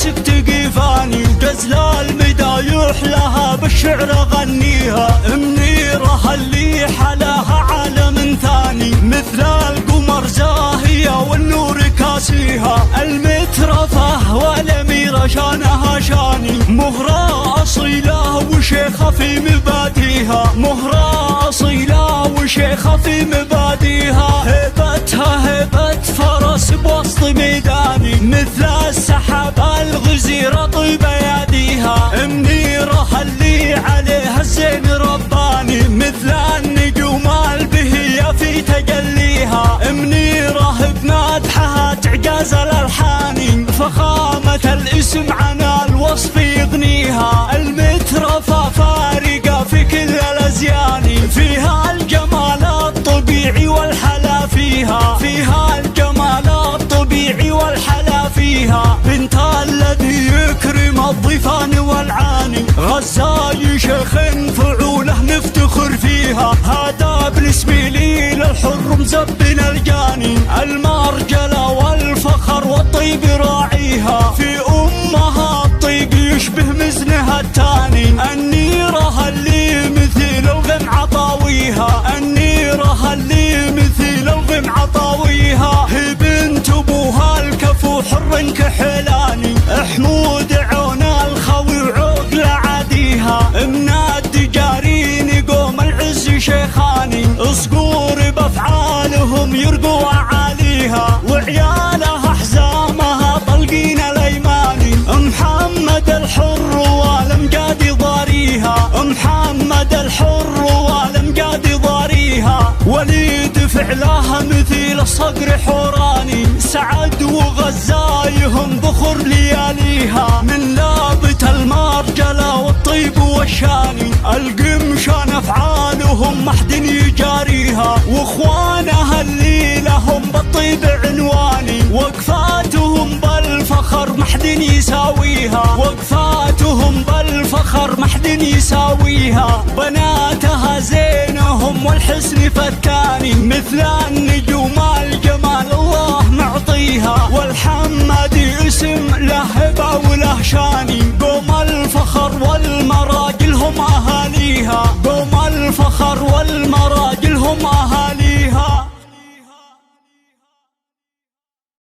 مسكت قيفاني وجزل المدايح لها بالشعر غنيها. منيرها اللي حلاها عالم ثاني مثل القمر زاهية والنور كاسيها. المترفة والأميرة شانها شاني مهرة أصيلة وشيخة في مباديها. مهرة أصيلة وشيخة في مباديها. هيبتها هيبة فرس بوسط ميداني مثل السحاب الغزيرة طيب يديها. منيرها اللي عليها الزين رباني مثل النجوم البهية في تجليها. منيرة بمدحها تعجاز الألحان فخامة الاسم عن الوصف يغنيها. المترفة فارقة في كل الأزيان فيها الجمال الطبيعي والحلا فيها. فيها الجمال الطبيعي والحلا فيها. بنت الذي يكرم الضيفان والعاني غزاي شيخ فعوله نفتخر فيها. هذا بالاسم لي للحر مزبن الجاني المرجلة والفخر والطيب راعيها. في أمها الطيب يشبه مزنها التاني. النيرة اللي مثل الغم عطاويها. النيرة اللي مثل الغم عطاويها. هي بنت ابوها الكفو حر كحلاني حمود عون الخوي وعقل عاديها. من الدجارين قوم العز شيخاني اصقور بافعالهم يرقوا اعاليها. وعيالها حزامها طلقين الايماني محمد الحر والامجاد ضاريها. محمد الحر والامجاد ضاريها. وليد فعلها مثيل الصقر حوراني سعد وغزايهم بخر لياليها. من لابت المرجلة والطيب والشاني القمشان افعالهم محد يجاريها. واخوانها اللي لهم بالطيب عنواني وقفاتهم بالفخر محد يساويها. وقفاتهم بالفخر محد يساويها. بناتها زينهم والحسن فتاني مثل النجوم الجمال الله معطيها. والحمد اسم له هبة وله شاني قوم الفخر والمراجل هم أهاليها. قوم الفخر والمراجل هم أهاليها.